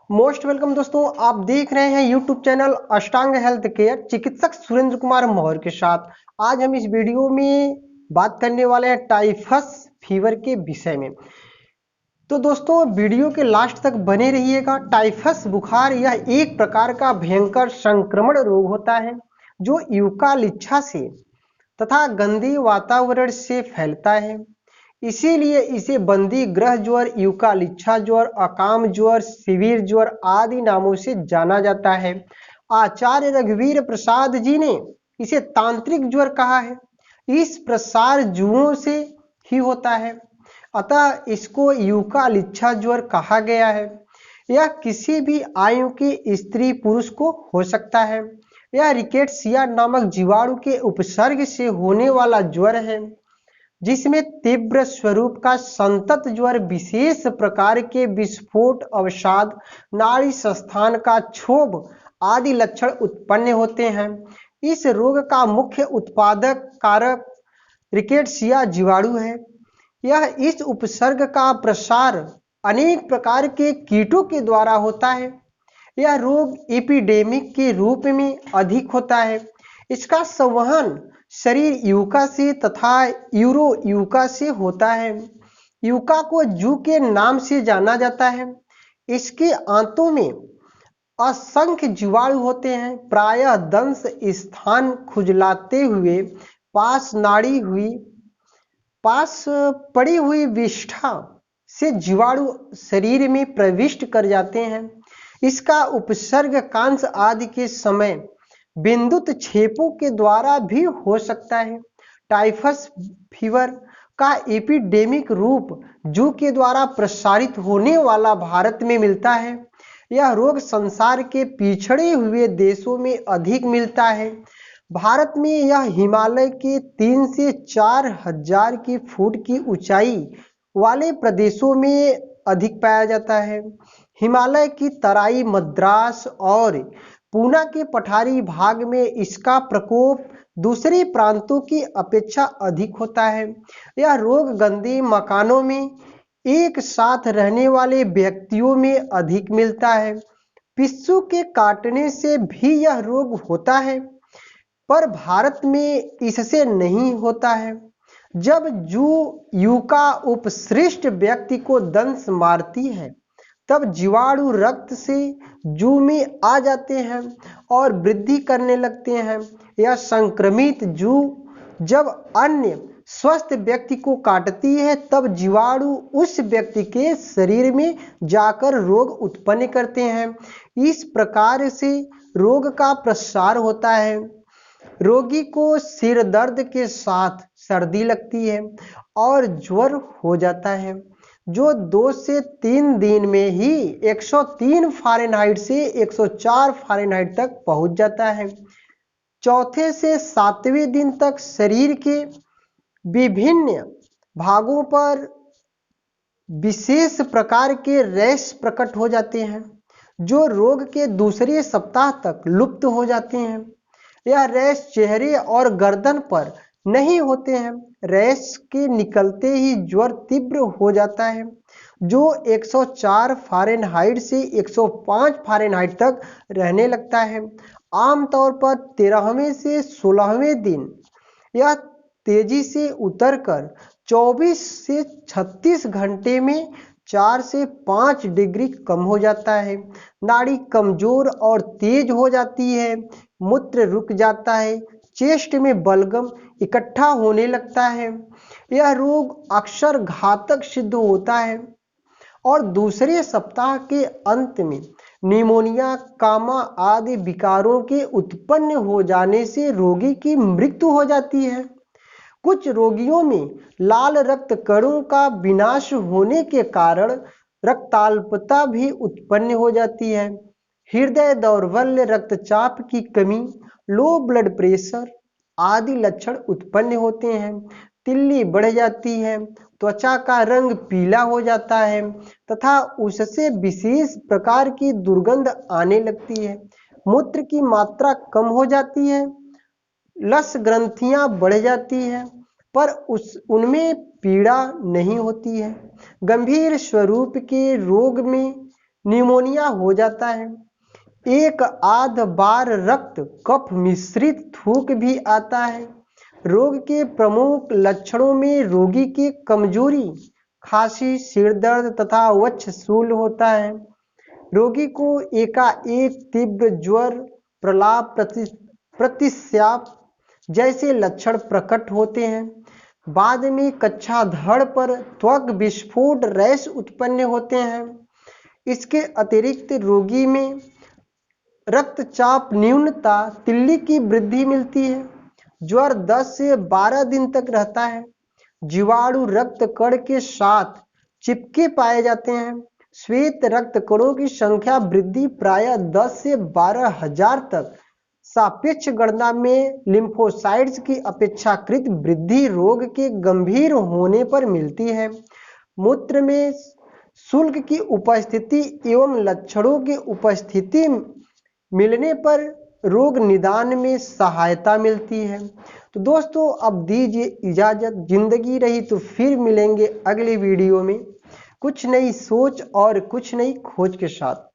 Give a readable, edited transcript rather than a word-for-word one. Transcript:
Most welcome दोस्तों, आप देख रहे हैं यूट्यूब चैनल अष्टांग हेल्थ केयर चिकित्सक सुरेंद्र कुमार मौर्य के साथ। आज हम इस वीडियो में बात करने वाले हैं टाइफस फीवर के विषय में। तो दोस्तों वीडियो के लास्ट तक बने रहिएगा। टाइफस बुखार यह एक प्रकार का भयंकर संक्रमण रोग होता है जो यूकालिप्सा से तथा गंदे वातावरण से फैलता है। इसीलिए इसे बंदी ग्रह ज्वर, यूकालिप्सा ज्वर, अकाम ज्वर, शिविर ज्वर आदि नामों से जाना जाता है। आचार्य रघुवीर प्रसाद जी ने इसे तांत्रिक ज्वर कहा है। इस प्रसार जुओं से ही होता है, अतः इसको यूकालिप्सा ज्वर कहा गया है। यह किसी भी आयु के स्त्री पुरुष को हो सकता है। यह रिकेट्सिया नामक जीवाणु के उपसर्ग से होने वाला ज्वर है, जिसमें तीव्र स्वरूप का संतत ज्वर, विशेष प्रकार के विस्फोट, अवसाद, नाड़ी संस्थान का क्षोभ आदि लक्षण उत्पन्न होते हैं। इस रोग का मुख्य उत्पादक कारक रिकेट्सिया जीवाणु है। यह इस उपसर्ग का प्रसार अनेक प्रकार के कीटों के द्वारा होता है। यह रोग एपिडेमिक के रूप में अधिक होता है। इसका संवहन शरीर यूका से तथा यूरो यूका से होता है। यूका को जू के नाम से जाना जाता है। इसके आंतों में असंख्य जीवाणु होते हैं। प्रायः दंश स्थान खुजलाते हुए पास पड़ी हुई विष्ठा से जीवाणु शरीर में प्रविष्ट कर जाते हैं। इसका उपसर्ग कांस आदि के समय बिंदुत छेपों के द्वारा भी हो सकता है। टाइफस फीवर का एपिडेमिक रूप जू के द्वारा प्रसारित होने वाला भारत में मिलता है। यह रोग संसार के पिछड़े हुए देशों में अधिक मिलता है। भारत में यह हिमालय के 3 से 4 हजार की फुट की ऊंचाई वाले प्रदेशों में अधिक पाया जाता है। हिमालय की तराई, मद्रास और पूना के पठारी भाग में इसका प्रकोप दूसरे प्रांतों की अपेक्षा अधिक होता है। यह रोग गंदे मकानों में एक साथ रहने वाले व्यक्तियों में अधिक मिलता है। पिस्सू के काटने से भी यह रोग होता है, पर भारत में इससे नहीं होता है। जब जू यूका उपसृष्ट व्यक्ति को दंश मारती है, तब जीवाणु रक्त से जू में आ जाते हैं और वृद्धि करने लगते हैं। यह संक्रमित जू जब अन्य स्वस्थ व्यक्ति को काटती है, तब जीवाणु उस व्यक्ति के शरीर में जाकर रोग उत्पन्न करते हैं। इस प्रकार से रोग का प्रसार होता है। रोगी को सिर दर्द के साथ सर्दी लगती है और ज्वर हो जाता है, जो 2 से 3 दिन में ही 103 फ़ारेनहाइट से 104 फ़ारेनहाइट तक पहुंच जाता है। चौथे से 7वें दिन तक शरीर के विभिन्न भागों पर विशेष प्रकार के रैश प्रकट हो जाते हैं, जो रोग के दूसरे सप्ताह तक लुप्त हो जाते हैं। यह रैश चेहरे और गर्दन पर नहीं होते हैं। रैश के निकलते ही ज्वर तीव्र हो जाता है, जो 104 फ़ारेनहाइट से 105 फ़ारेनहाइट तक रहने लगता है। आमतौर पर 13वें से 16वें दिन यह तेजी से उतरकर 24 से 36 घंटे में 4 से 5 डिग्री कम हो जाता है। नाड़ी कमजोर और तेज हो जाती है। मूत्र रुक जाता है। चेस्ट में बलगम इकट्ठा होने लगता है। यह रोग अक्सर घातक सिद्ध होता है और दूसरे सप्ताह के अंत में निमोनिया, कामा आदि विकारों के उत्पन्न हो जाने से रोगी की मृत्यु हो जाती है। कुछ रोगियों में लाल रक्त कणों का विनाश होने के कारण रक्ताल्पता भी उत्पन्न हो जाती है। हृदय दौर्बल्य, रक्तचाप की कमी, लो ब्लड प्रेशर आदि लक्षण उत्पन्न होते हैं। तिल्ली बढ़ जाती है, त्वचा का रंग पीला हो जाता है तथा उससे विशेष प्रकार की दुर्गंध आने लगती है। मूत्र की मात्रा कम हो जाती है। लस ग्रंथियां बढ़ जाती है, पर उनमें पीड़ा नहीं होती है। गंभीर स्वरूप के रोग में निमोनिया हो जाता है। एक आध बार रक्त कफ मिश्रित थूक भी आता है। रोग के प्रमुख लक्षणों में रोगी की कमजोरी, खांसी, सिर दर्द तथा वक्षशूल होता है। रोगी को एकाएक तीव्र ज्वर, प्रलाप, प्रतिस्याप जैसे लक्षण प्रकट होते हैं। बाद में कच्छाधड़ पर त्वक विस्फोट, रैश उत्पन्न होते हैं। इसके अतिरिक्त रोगी में रक्तचाप, न्यूनता, तिल्ली की वृद्धि मिलती है। ज्वर 10 से 12 दिन तक रहता है। जीवाणु रक्त कण के साथ चिपके पाए जाते हैं। श्वेत रक्त कणों की संख्या वृद्धि प्रायः 10 से 12 हजार तक। सापेक्ष गणना में लिम्फोसाइट्स की अपेक्षाकृत वृद्धि रोग के गंभीर होने पर मिलती है। मूत्र में शुल्क की उपस्थिति एवं लक्षणों की उपस्थिति मिलने पर रोग निदान में सहायता मिलती है। तो दोस्तों अब दीजिए इजाजत, जिंदगी रही तो फिर मिलेंगे अगले वीडियो में कुछ नई सोच और कुछ नई खोज के साथ।